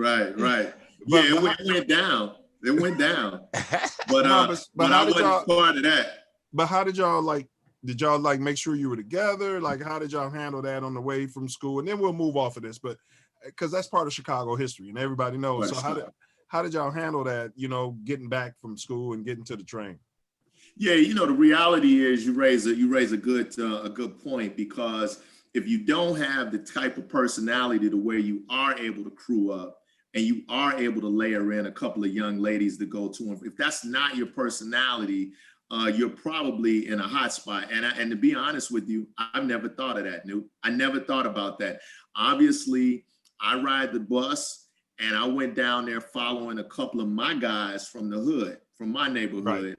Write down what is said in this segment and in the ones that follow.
Right. But, Yeah, it went down. It went down. But no, but I how did wasn't y'all? part of that. But how did y'all like? Did y'all like make sure you were together? Like, how did y'all handle that on the way from school? And then we'll move off of this, but because that's part of Chicago history, and everybody knows. So how did y'all handle that? You know, getting back from school and getting to the train. Yeah, you know, the reality is you raise a good point, because if you don't have the type of personality to where you are able to crew up and you are able to layer in a couple of young ladies to go to them, if that's not your personality, you're probably in a hot spot. And to be honest with you, I've never thought of that, Newt. I never thought about that. Obviously, I ride the bus, and I went down there following a couple of my guys from the hood, from my neighborhood,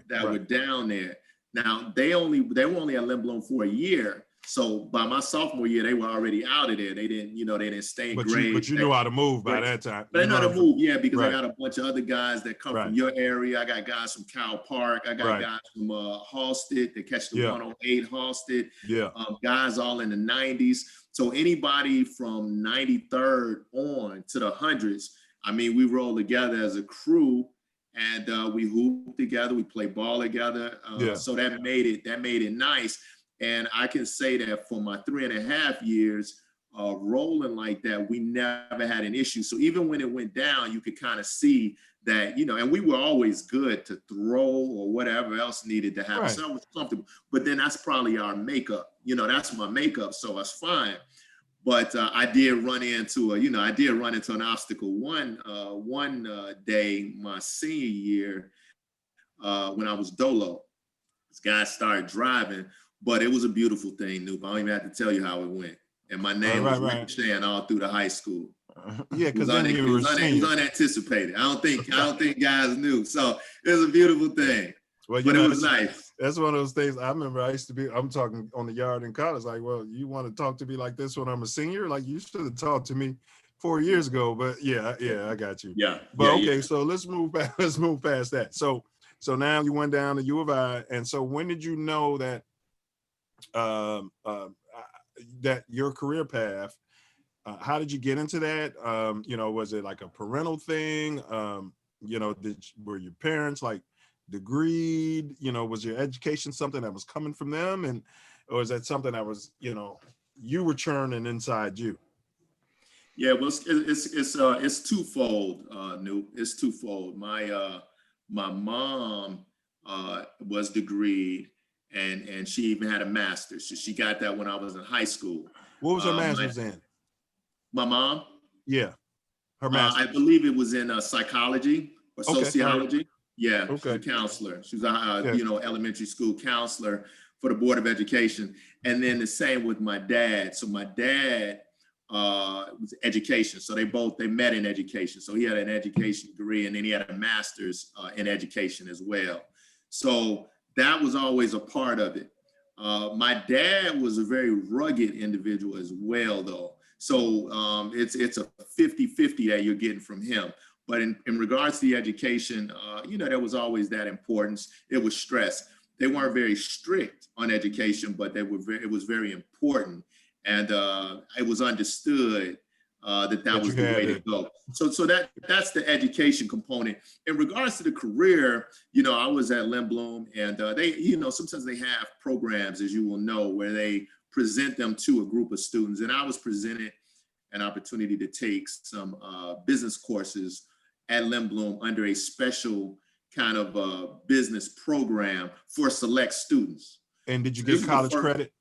that were down there. Now they were only at Lynn Bloom for a year. So by my sophomore year, they were already out of there. They didn't stay in grade. But you knew how to move by that time. But I know how to move, yeah, because I got a bunch of other guys that come from your area. I got guys from Cal Park. I got guys from Halstead that catch the 108 Halstead. Guys all in the 90s. So anybody from 93rd on to the hundreds, I mean, we roll together as a crew, and we hoop together. We play ball together. So that made it nice. And I can say that for my 3.5 years rolling like that, we never had an issue. So even when it went down, you could kind of see that, you know, and we were always good to throw or whatever else needed to happen. So I was comfortable. But then that's probably our makeup. You know, that's my makeup. So that's fine. But I did run into an obstacle one day my senior year when I was dolo. This guy started driving. But it was a beautiful thing, Noop. I don't even have to tell you how it went. And my name was Ricochet all through the high school. Yeah, because it was unanticipated. I don't think guys knew. So it was a beautiful thing. Well, but it was nice. That's one of those things. I remember I'm talking on the yard in college, like, well, you want to talk to me like this when I'm a senior? Like, you should have talked to me 4 years ago. But yeah, I got you. Yeah. But so let's move past that. So now you went down to U of I. And so when did you know that that your career path, how did you get into that? You know, was it like a parental thing? You know, were your parents like degreed? You know, was your education something that was coming from them, or is that something that was, you know, you were churning inside you? Yeah, well, it's twofold, Noop. It's twofold. My mom was degreed. And she even had a master's. So she got that when I was in high school. What was her master's in? My mom? Yeah, her master's. I believe it was in psychology or sociology. Right. Yeah, she's a counselor. She was a elementary school counselor for the Board of Education. And then the same with my dad. So my dad was education. So they met in education. So he had an education degree, and then he had a master's in education as well. So that was always a part of it. My dad was a very rugged individual as well, though. So it's a 50-50 that you're getting from him. But in regards to the education, you know, there was always that importance. It was stress. They weren't very strict on education, but it was very important. And it was understood that was the way to go. So that's the education component. In regards to the career, you know, I was at Lynn Bloom, and they, you know, sometimes they have programs, as you will know, where they present them to a group of students. And I was presented an opportunity to take some business courses at Lynn Bloom under a special kind of business program for select students. And did you get college credit?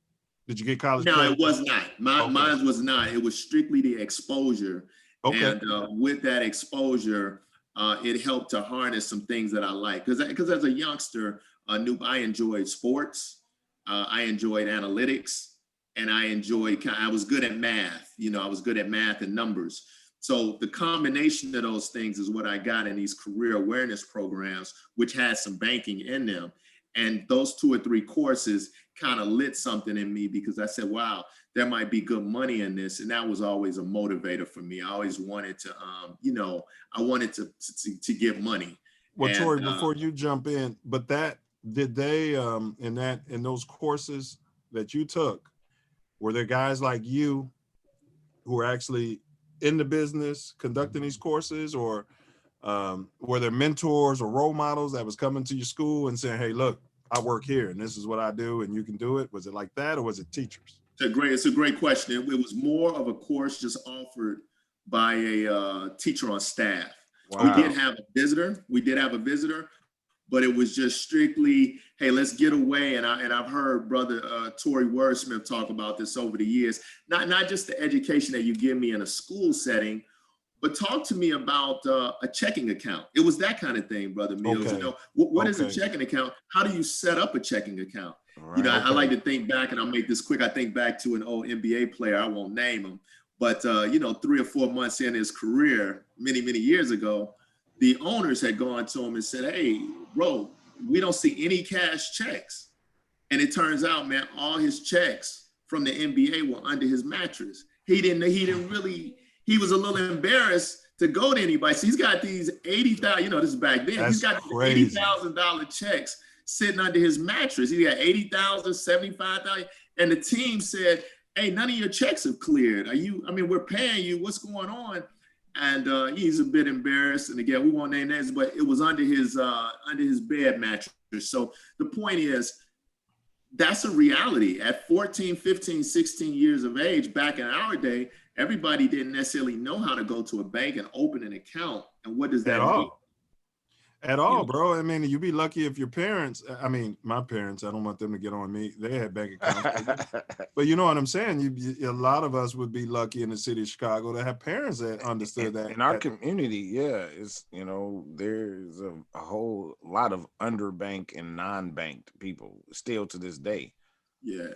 Did you get college? No, it was not. Mine was not. It was strictly the exposure. Okay. And with that exposure, it helped to harness some things that I like. Because as a youngster, Noop, I enjoyed sports. I enjoyed analytics. And I was good at math. You know, I was good at math and numbers. So the combination of those things is what I got in these career awareness programs, which had some banking in them. And those 2 or 3 courses kind of lit something in me, because I said, wow, there might be good money in this. And that was always a motivator for me. I always wanted to, you know, I wanted to get money. Well, Torry, before you jump in, but did they, in those courses that you took, were there guys like you who were actually in the business conducting these courses, or were there mentors or role models that was coming to your school and saying, hey, look, I work here and this is what I do and you can do it? Was it like that, or was it teachers? It's a great question. It was more of a course just offered by a teacher on staff. Wow. We did have a visitor, but it was just strictly, hey, let's get away. And I've heard brother TorryWordssmith talk about this over the years. Not just the education that you give me in a school setting, but talk to me about a checking account. It was that kind of thing, brother Milz. Okay. You know, what is a checking account? How do you set up a checking account? Right. You know, I like to think back, and I'll make this quick. I think back to an old MBA player. I won't name him, but you know, 3 or 4 months in his career, many years ago, the owners had gone to him and said, "Hey, bro, we don't see any cash checks." And it turns out, man, all his checks from the MBA were under his mattress. He was a little embarrassed to go to anybody. So he's got these $80,000, you know, this is back then. He's got $80,000 checks sitting under his mattress. He got $80,000, $75,000. And the team said, hey, none of your checks have cleared. We're paying you, what's going on? And he's a bit embarrassed. And again, we won't name names, but it was under his bed mattress. So the point is, that's a reality. At 14, 15, 16 years of age, back in our day, everybody didn't necessarily know how to go to a bank and open an account. And what does that mean? At all, bro. I mean, you'd be lucky if your parents, my parents, I don't want them to get on me. They had bank accounts. But you know what I'm saying? A lot of us would be lucky in the city of Chicago to have parents that understood that. In our community, it's, you know, there's a whole lot of underbanked and non-banked people still to this day. Yeah.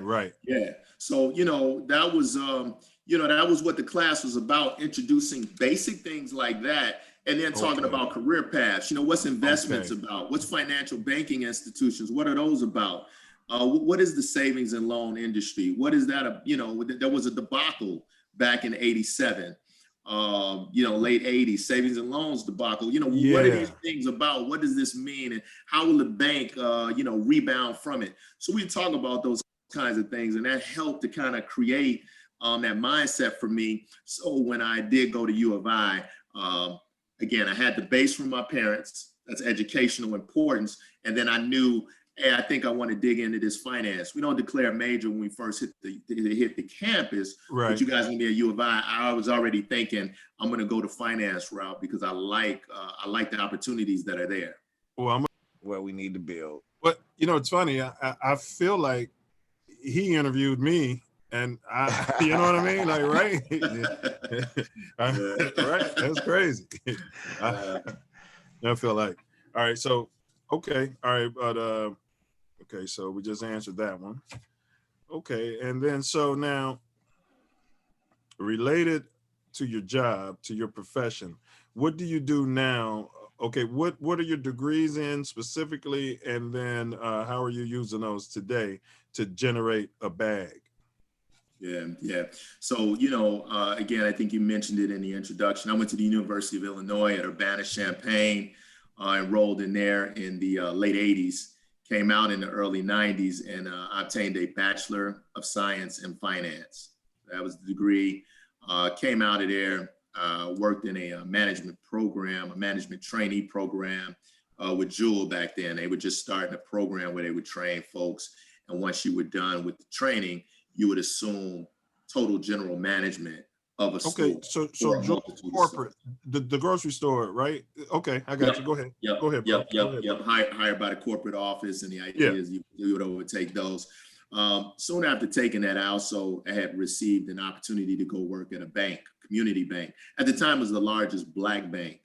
Right. Yeah. So, you know, that was what the class was about, introducing basic things like that. And then talking about career paths, you know, what's investments about? What's financial banking institutions? What are those about? What is the savings and loan industry? What is that? There was a debacle back in '87, late '80s, savings and loans debacle. You know, what are these things about? What does this mean? And how will the bank, rebound from it? So we talk about those kinds of things, and that helped to kind of create that mindset for me. So when I did go to U of I, again, I had the base from my parents. That's educational importance. And then I knew, hey, I think I want to dig into this finance. We don't declare a major when we first hit the campus. Right. But you guys knew me at U of I was already thinking I'm going to go the finance route because I like the opportunities that are there. Well, we need to build. But, you know, it's funny. I feel like he interviewed me. And you know what I mean? Like, right? Right? That's crazy. I feel like, all right, so, okay. All right, but, okay, so we just answered that one. Okay, and then, so now, related to your job, to your profession, what do you do now? Okay, what are your degrees in specifically? And then how are you using those today to generate a bag? Yeah. So, again, I think you mentioned it in the introduction. I went to the University of Illinois at Urbana-Champaign, enrolled in there in the late 80s, came out in the early 90s, and obtained a Bachelor of Science in Finance. That was the degree. Came out of there, worked in a management program, a management trainee program with Jewel back then. They were just starting a program where they would train folks. And once you were done with the training, you would assume total general management of a school. Okay, so corporate, the grocery store, right? Okay, I got you. Go ahead. Go ahead, bro. Yep. Hired by the corporate office, and the idea is you would overtake those. Soon after taking that, I also had received an opportunity to go work at a bank, community bank. At the time, it was the largest Black bank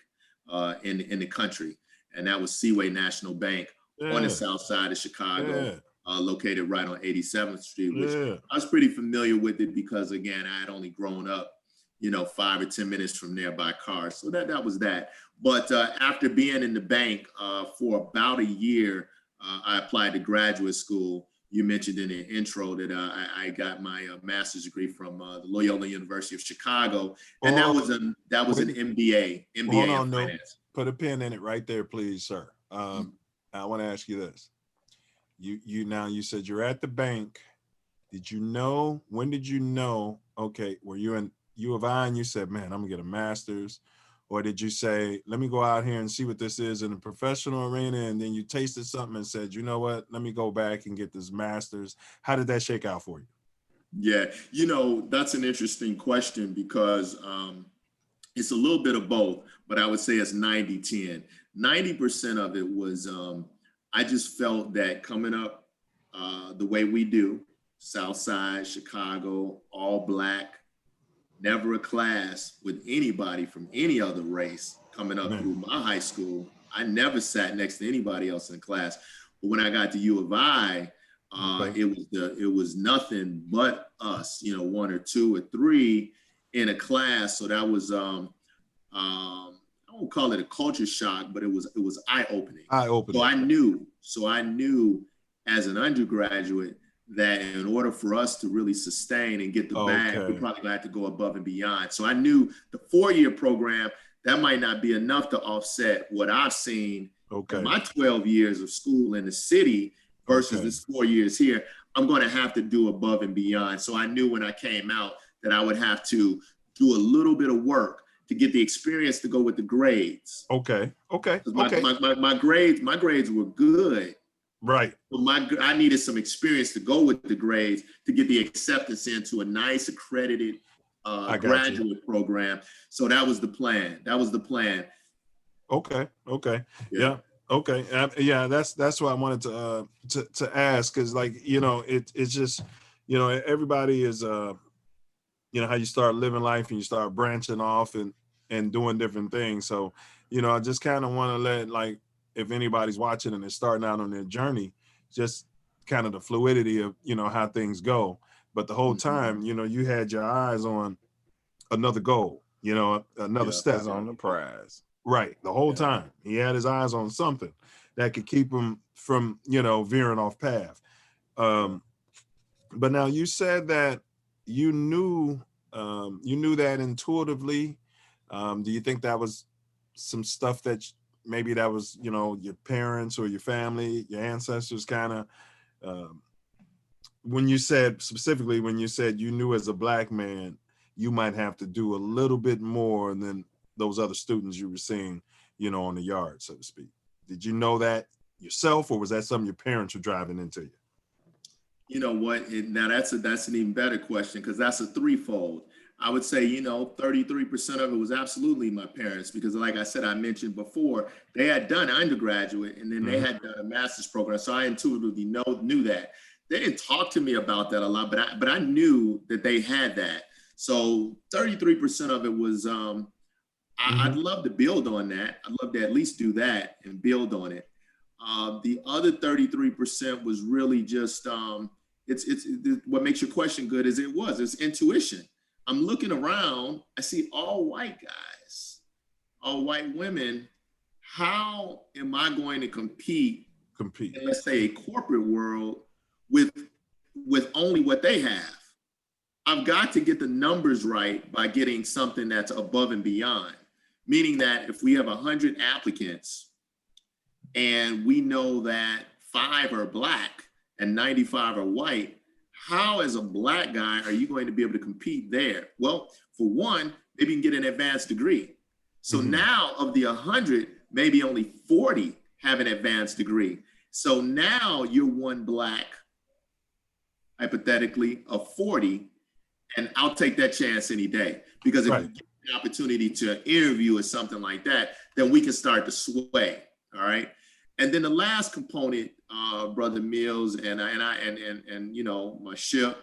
in the country, and that was Seaway National Bank on the south side of Chicago. Located right on 87th Street, which I was pretty familiar with it because, again, I had only grown up, 5 or 10 minutes from there by car. So that was that. But after being in the bank for about a year, I applied to graduate school. You mentioned in the intro that I got my master's degree from the Loyola University of Chicago, and that was an MBA in finance. Put a pin in it right there, please, sir. I want to ask you this. You said you're at the bank. When did you know, okay, were you U of I and you said, man, I'm gonna get a master's? Or did you say, let me go out here and see what this is in the professional arena, and then you tasted something and said, you know what, let me go back and get this master's? How did that shake out for you? Yeah, you know, that's an interesting question because it's a little bit of both, but I would say it's 90-10. 90% of it was I just felt that coming up the way we do, South Side, Chicago, all Black, never a class with anybody from any other race coming up through my high school. I never sat next to anybody else in class. But when I got to U of I, it was nothing but us, you know, 1 or 2 or 3 in a class. So that was I won't call it a culture shock, but it was eye-opening. So I knew as an undergraduate that in order for us to really sustain and get the bag, we're probably gonna have to go above and beyond. So I knew the 4-year program, that might not be enough to offset what I've seen in my 12 years of school in the city versus this 4 years here. I'm gonna have to do above and beyond. So I knew when I came out that I would have to do a little bit of work to get the experience to go with the grades. My grades were good. Right. But I needed some experience to go with the grades to get the acceptance into a nice accredited graduate program. So that was the plan. Okay. Yeah. Okay. Yeah. That's what I wanted to ask, because, like, you know, it's just, you know, everybody is you know, how you start living life and you start branching off and doing different things. So, you know, I just kind of want to let, like, if anybody's watching and they're starting out on their journey, just kind of the fluidity of, you know, how things go. But the whole time, you know, you had your eyes on another goal, you know, another step on the prize. Right. The whole time he had his eyes on something that could keep him from, you know, veering off path. But now you said that you knew that intuitively. Do you think that was some stuff that maybe that was, you know, your parents or your family, your ancestors kind of, when you said you knew as a Black man, you might have to do a little bit more than those other students you were seeing, you know, on the yard, so to speak. Did you know that yourself, or was that something your parents were driving into you? You know what? Now that's an even better question, because that's a threefold. I would say, you know, 33% of it was absolutely my parents, because like I said, I mentioned before, they had done undergraduate and then they had done a master's program. So I intuitively knew that. They didn't talk to me about that a lot, but I knew that they had that. So 33% of it was, I'd love to build on that. I'd love to at least do that and build on it. The other 33% was really just, it's what makes your question good is it's intuition. I'm looking around, I see all white guys, all white women. How am I going to compete in, let's say, a corporate world with only what they have? I've got to get the numbers right by getting something that's above and beyond, meaning that if we have 100 applicants and we know that 5 are Black and 95 are white, how, as a Black guy, are you going to be able to compete there? Well, for one, maybe you can get an advanced degree. So now of the 100, maybe only 40 have an advanced degree. So now you're one Black, hypothetically, of 40, and I'll take that chance any day. Because if you get an opportunity to interview or something like that, then we can start to sway, all right? And then the last component, Brother Milz and you know, my ship,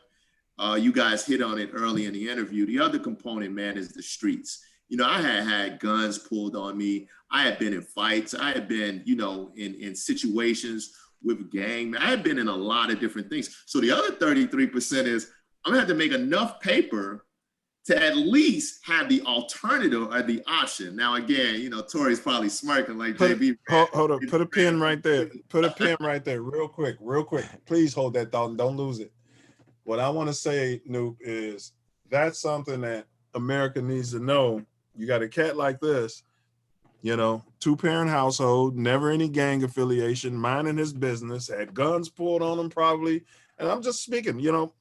you guys hit on it early in the interview. The other component, man, is the streets. You know, I had guns pulled on me. I had been in fights. I had been, you know, in situations with gang. I had been in a lot of different things. So the other 33% is I'm gonna have to make enough paper to at least have the alternative or the option. Now, again, you know, Torry's probably smirking like, JB. Hold up, put a pin right there. Put a pin right there real quick. Please hold that thought and don't lose it. What I want to say, Noop, is that's something that America needs to know. You got a cat like this, you know, 2-parent household, never any gang affiliation, minding his business, had guns pulled on him probably. And I'm just speaking, you know,